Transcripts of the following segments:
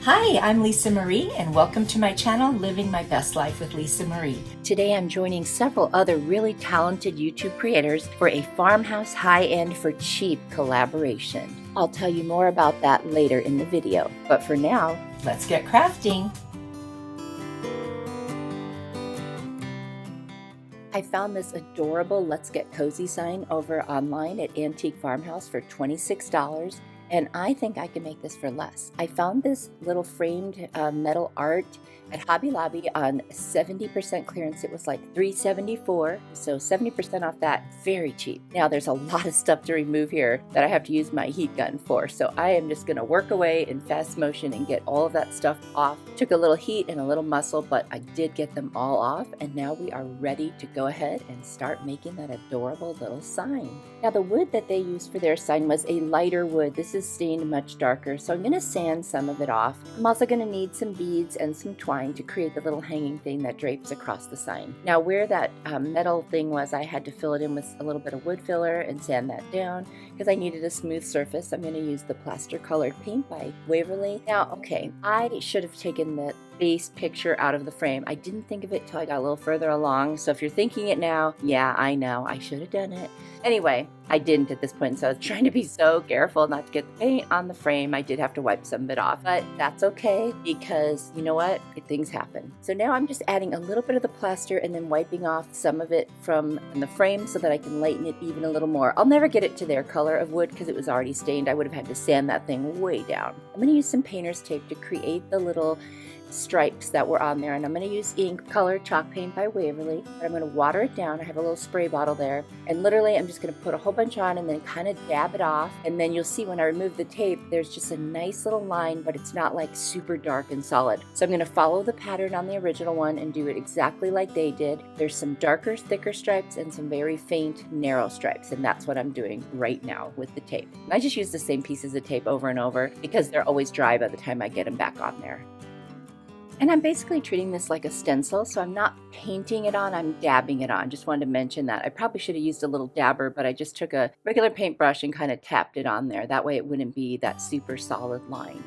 Hi, I'm Lisa Marie and welcome to my channel, Living My Best Life with Lisa Marie. Today I'm joining several other really talented YouTube creators for a Farmhouse high-end for cheap collaboration. I'll tell you more about that later in the video, but for now, let's get crafting. I found this adorable Let's Get Cozy sign over online at Antique Farmhouse for $26. And I think I can make this for less. I found this little framed metal art at Hobby Lobby on 70% clearance. It was like $3.74, so 70% off that, very cheap. Now there's a lot of stuff to remove here that I have to use my heat gun for, so I am just gonna work away in fast motion and get all of that stuff off. Took a little heat and a little muscle, but I did get them all off, and now we are ready to go ahead and start making that adorable little sign. Now the wood that they used for their sign was a lighter wood. This is stained much darker, so I'm gonna sand some of it off. I'm also gonna need some beads and some twine to create the little hanging thing that drapes across the sign. Now where that metal thing was, I had to fill it in with a little bit of wood filler and sand that down because I needed a smooth surface. I'm gonna use the plaster colored paint by Waverly. Now, okay, I should have taken the base picture out of the frame. I didn't think of it till I got a little further along, so if you're thinking it now, yeah, I know, I should have done it. Anyway, I didn't at this point, so I was trying to be so careful not to get the paint on the frame. I did have to wipe some of it off, but that's okay because you know what? Things happen. So now I'm just adding a little bit of the plaster and then wiping off some of it from the frame so that I can lighten it even a little more. I'll never get it to their color of wood because it was already stained. I would have had to sand that thing way down. I'm going to use some painter's tape to create the little stripes that were on there, and I'm going to use ink color chalk paint by Waverly. But I'm going to water it down. I have a little spray bottle there, and literally I'm just going to put a whole bunch on and then kind of dab it off, and then you'll see when I remove the tape there's just a nice little line, but it's not like super dark and solid. So I'm going to follow the pattern on the original one and do it exactly like they did. There's some darker, thicker stripes and some very faint, narrow stripes, and that's what I'm doing right now with the tape. And I just use the same pieces of tape over and over because they're always dry by the time I get them back on there. And I'm basically treating this like a stencil, so I'm not painting it on, I'm dabbing it on. Just wanted to mention that. I probably should have used a little dabber, but I just took a regular paintbrush and kind of tapped it on there. That way it wouldn't be that super solid line.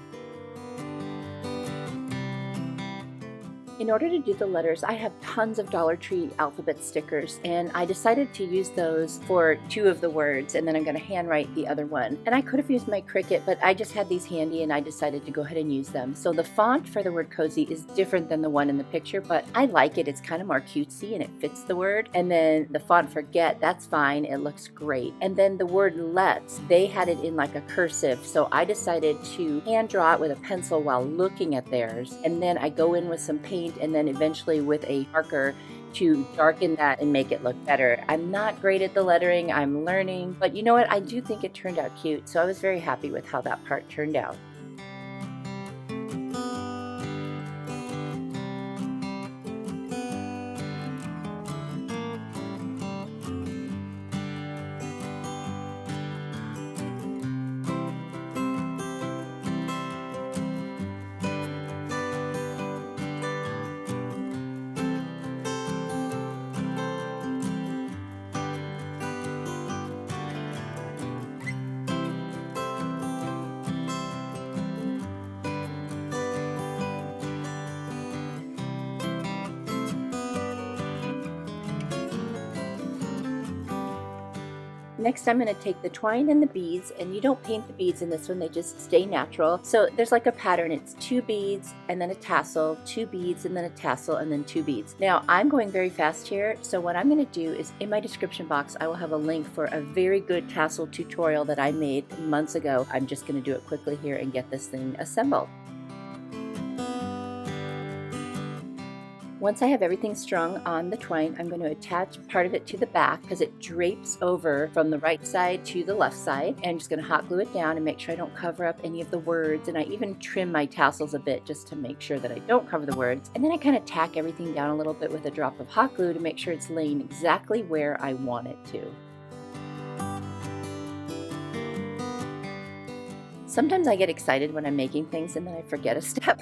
In order to do the letters, I have tons of Dollar Tree alphabet stickers, and I decided to use those for 2 of the words, and then I'm going to handwrite the other one. And I could have used my Cricut, but I just had these handy and I decided to go ahead and use them. So the font for the word cozy is different than the one in the picture, but I like it. It's kind of more cutesy and it fits the word. And then the font for get, that's fine. It looks great. And then the word let's, they had it in like a cursive, so I decided to hand draw it with a pencil while looking at theirs. And then I go in with some paint and then eventually with a marker to darken that and make it look better. I'm not great at the lettering, I'm learning, but you know what? I do think it turned out cute, so I was very happy with how that part turned out. Next, I'm going to take the twine and the beads, and you don't paint the beads in this one, they just stay natural. So there's like a pattern, it's 2 beads and then a tassel, 2 beads and then a tassel, and then 2 beads. Now I'm going very fast here, so what I'm going to do is in my description box I will have a link for a very good tassel tutorial that I made months ago. I'm just going to do it quickly here and get this thing assembled. Once I have everything strung on the twine, I'm going to attach part of it to the back because it drapes over from the right side to the left side. And I'm just going to hot glue it down and make sure I don't cover up any of the words. And I even trim my tassels a bit just to make sure that I don't cover the words. And then I kind of tack everything down a little bit with a drop of hot glue to make sure it's laying exactly where I want it to. Sometimes I get excited when I'm making things and then I forget a step,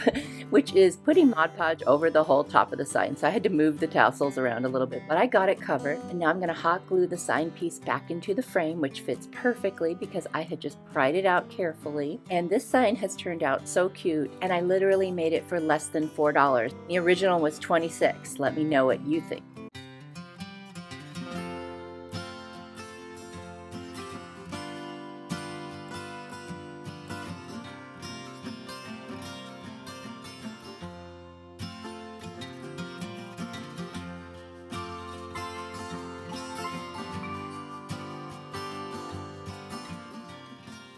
which is putting Mod Podge over the whole top of the sign. So I had to move the tassels around a little bit, but I got it covered. And now I'm going to hot glue the sign piece back into the frame, which fits perfectly because I had just pried it out carefully. And this sign has turned out so cute, and I literally made it for less than $4. The original was $26. Let me know what you think.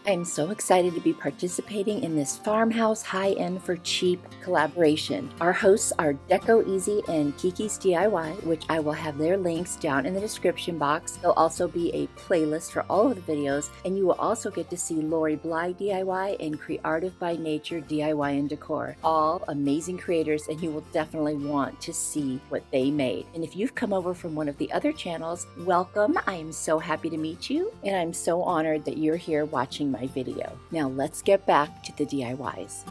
I'm so excited to be participating in this Farmhouse High-End for Cheap collaboration. Our hosts are Deco Easy and Kiki's DIY, which I will have their links down in the description box. There'll also be a playlist for all of the videos, and you will also get to see Lori Bly DIY and Creative by Nature DIY and Decor. All amazing creators, and you will definitely want to see what they made. And if you've come over from one of the other channels, welcome. I am so happy to meet you, and I'm so honored that you're here watching my video. Now let's get back to the DIYs.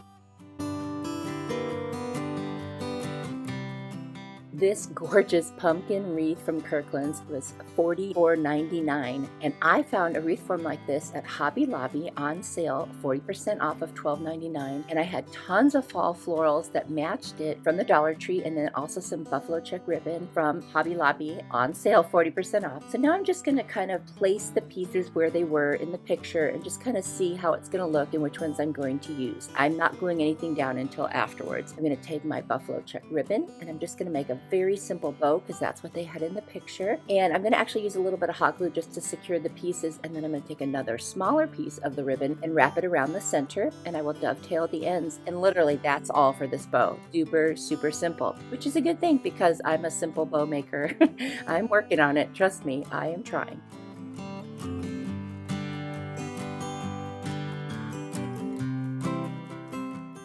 This gorgeous pumpkin wreath from Kirkland's was $44.99, and I found a wreath form like this at Hobby Lobby on sale, 40% off of $12.99, and I had tons of fall florals that matched it from the Dollar Tree, and then also some buffalo check ribbon from Hobby Lobby on sale, 40% off. So now I'm just going to kind of place the pieces where they were in the picture and just kind of see how it's going to look and which ones I'm going to use. I'm not gluing anything down until afterwards. I'm going to take my buffalo check ribbon and I'm just going to make a very simple bow because that's what they had in the picture, and I'm going to actually use a little bit of hot glue just to secure the pieces, and then I'm going to take another smaller piece of the ribbon and wrap it around the center, and I will dovetail the ends, and literally that's all for this bow. Super simple, which is a good thing because I'm a simple bow maker. I'm working on it, trust me, I am trying.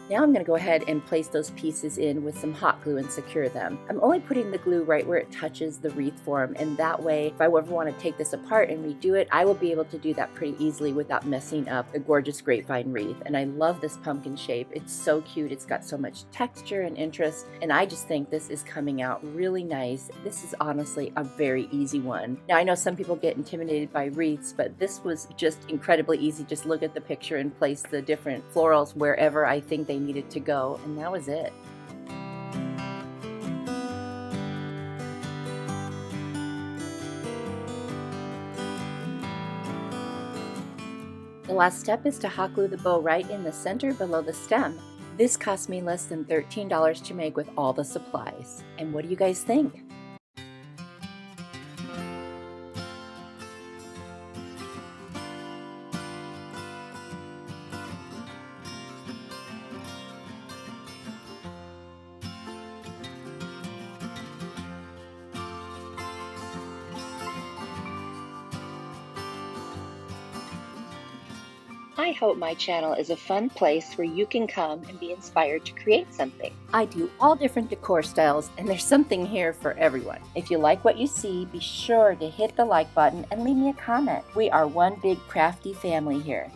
Now I'm going to go ahead and place those pieces in with some hot glue and secure them. I'm only putting the glue right where it touches the wreath form, and that way if I ever want to take this apart and redo it, I will be able to do that pretty easily without messing up the gorgeous grapevine wreath. And I love this pumpkin shape. It's so cute. It's got so much texture and interest, and I just think this is coming out really nice. This is honestly a very easy one. Now I know some people get intimidated by wreaths, but this was just incredibly easy. Just look at the picture and place the different florals wherever I think they needed to go, and that was it. The last step is to hot glue the bow right in the center below the stem. This cost me less than $13 to make with all the supplies. And what do you guys think? I hope my channel is a fun place where you can come and be inspired to create something. I do all different decor styles, and there's something here for everyone. If you like what you see, be sure to hit the like button and leave me a comment. We are one big crafty family here.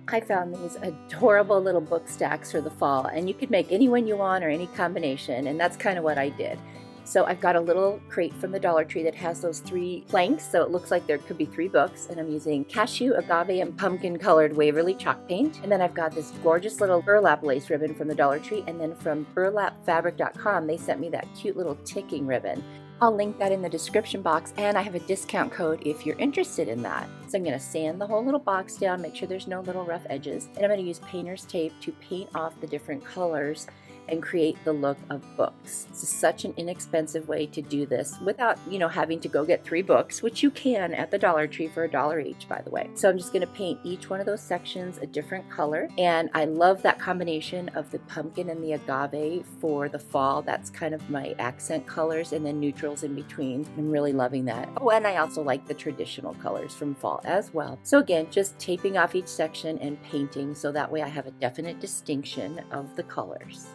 I found these adorable little book stacks for the fall, and you could make any one you want or any combination, and that's kind of what I did. So I've got a little crate from the Dollar Tree that has those 3 planks, so it looks like there could be 3 books, and I'm using cashew, agave, and pumpkin colored Waverly chalk paint. And then I've got this gorgeous little burlap lace ribbon from the Dollar Tree, and then from burlapfabric.com they sent me that cute little ticking ribbon. I'll link that in the description box, and I have a discount code if you're interested in that. So I'm going to sand the whole little box down, make sure there's no little rough edges, and I'm going to use painter's tape to paint off the different colors and create the look of books. This is such an inexpensive way to do this without, having to go get 3 books, which you can at the Dollar Tree for $1 each, by the way. So I'm just going to paint each one of those sections a different color, and I love that combination of the pumpkin and the agave for the fall. That's kind of my accent colors, and then neutrals in between. I'm really loving that. Oh, and I also like the traditional colors from fall as well. So again, just taping off each section and painting, so that way I have a definite distinction of the colors.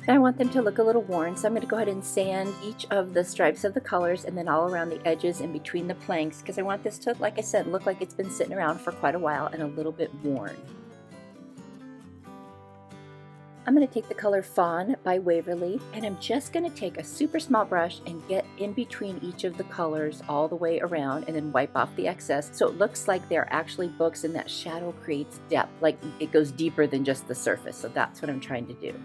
And I want them to look a little worn, so I'm going to go ahead and sand each of the stripes of the colors and then all around the edges and between the planks, because I want this to, like I said, look like it's been sitting around for quite a while and a little bit worn. I'm going to take the color Fawn by Waverly, and I'm just going to take a super small brush and get in between each of the colors all the way around and then wipe off the excess so it looks like they're actually books and that shadow creates depth, like it goes deeper than just the surface. So that's what I'm trying to do.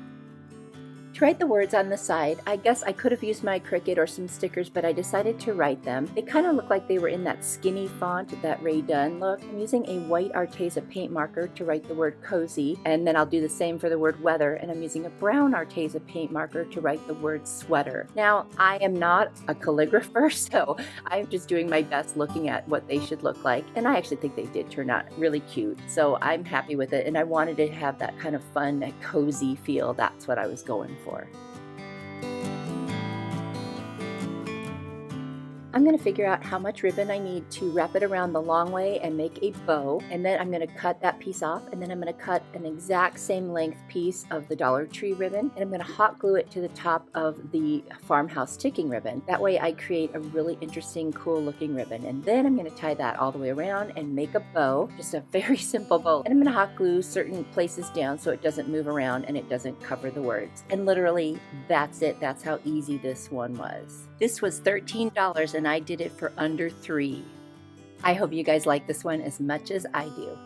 To write the words on the side, I guess I could have used my Cricut or some stickers, but I decided to write them. They kind of look like they were in that skinny font, that Ray Dunn look. I'm using a white Arteza paint marker to write the word cozy, and then I'll do the same for the word weather, and I'm using a brown Arteza paint marker to write the word sweater. Now, I am not a calligrapher, so I'm just doing my best looking at what they should look like, and I actually think they did turn out really cute, so I'm happy with it, and I wanted to have that kind of fun, cozy feel. That's what I was going for. I'm going to figure out how much ribbon I need to wrap it around the long way and make a bow, and then I'm going to cut that piece off, and then I'm going to cut an exact same length piece of the Dollar Tree ribbon, and I'm going to hot glue it to the top of the Farmhouse ticking ribbon. That way I create a really interesting, cool looking ribbon, and then I'm going to tie that all the way around and make a bow, just a very simple bow, and I'm going to hot glue certain places down so it doesn't move around and it doesn't cover the words. And literally, that's it. That's how easy this one was. This was $13 and I did it for under $3. I hope you guys like this one as much as I do.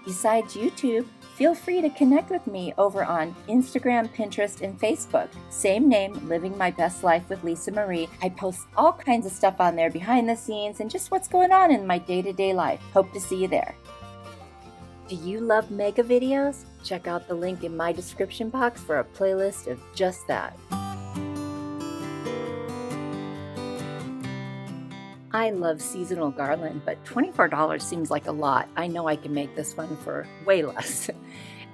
Besides YouTube, feel free to connect with me over on Instagram, Pinterest, and Facebook. Same name, Living My Best Life with Lisa Marie. I post all kinds of stuff on there behind the scenes and just what's going on in my day-to-day life. Hope to see you there. Do you love mega videos? Check out the link in my description box for a playlist of just that. I love seasonal garland, but $24 seems like a lot. I know I can make this one for way less.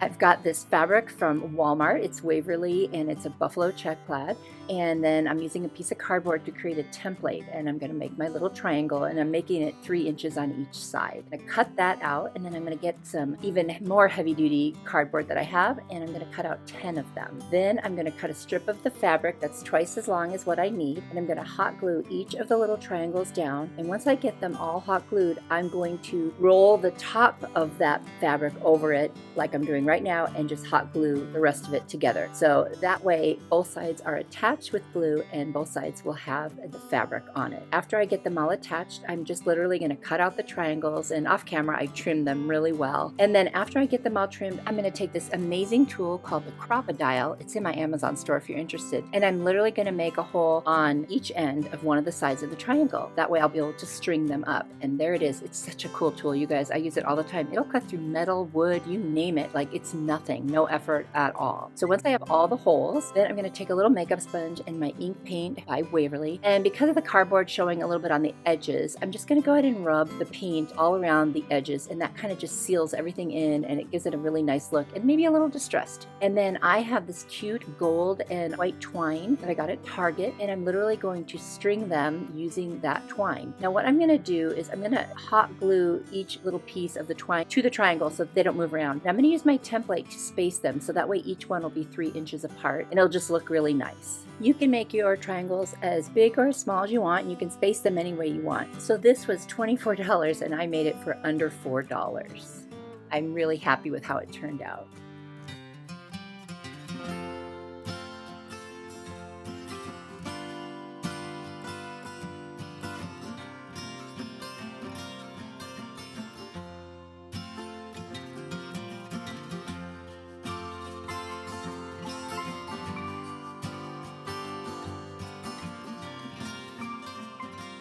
I've got this fabric from Walmart. It's Waverly and it's a buffalo check plaid. And then I'm using a piece of cardboard to create a template, and I'm going to make my little triangle, and I'm making it 3 inches on each side. I'm going to cut that out, and then I'm going to get some even more heavy duty cardboard that I have, and I'm going to cut out 10 of them. Then I'm going to cut a strip of the fabric that's twice as long as what I need, and I'm going to hot glue each of the little triangles down. And once I get them all hot glued, I'm going to roll the top of that fabric over it like I'm doing right now and just hot glue the rest of it together. So that way both sides are attached with glue and both sides will have the fabric on it. After I get them all attached, I'm just literally going to cut out the triangles, and off camera I trim them really well. And then after I get them all trimmed, I'm going to take this amazing tool called the Crop-A-Dial. It's in my Amazon store if you're interested. And I'm literally going to make a hole on each end of one of the sides of the triangle. That way I'll be able to string them up. And there it is. It's such a cool tool, you guys. I use it all the time. It'll cut through metal, wood, you name it. Like, it's nothing, no effort at all. So once I have all the holes, then I'm going to take a little makeup sponge and my ink paint by Waverly. And because of the cardboard showing a little bit on the edges, I'm just going to go ahead and rub the paint all around the edges, and that kind of just seals everything in and it gives it a really nice look and maybe a little distressed. And then I have this cute gold and white twine that I got at Target, and I'm literally going to string them using that twine. Now what I'm going to do is I'm going to hot glue each little piece of the twine to the triangle so that they don't move around. And I'm going to use my template to space them so that way each one will be 3 inches apart and it'll just look really nice. You can make your triangles as big or as small as you want, and you can space them any way you want. So this was $24 and I made it for under $4. I'm really happy with how it turned out.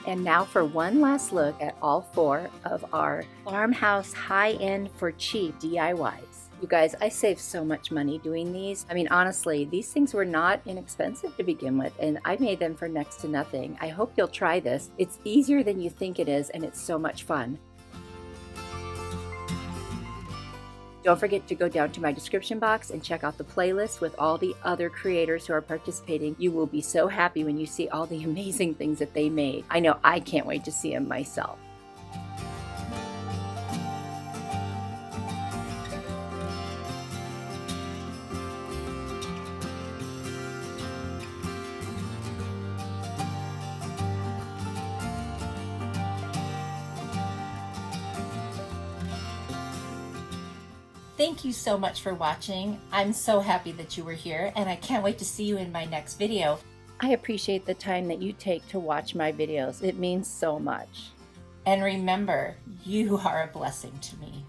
And now for one last look at all 4 of our Farmhouse high-end for cheap DIYs. You guys, I saved so much money doing these. I mean, honestly, these things were not inexpensive to begin with, and I made them for next to nothing. I hope you'll try this. It's easier than you think it is, and it's so much fun. Don't forget to go down to my description box and check out the playlist with all the other creators who are participating. You will be so happy when you see all the amazing things that they made. I know I can't wait to see them myself. Thank you so much for watching. I'm so happy that you were here, and I can't wait to see you in my next video. I appreciate the time that you take to watch my videos. It means so much. And remember, you are a blessing to me.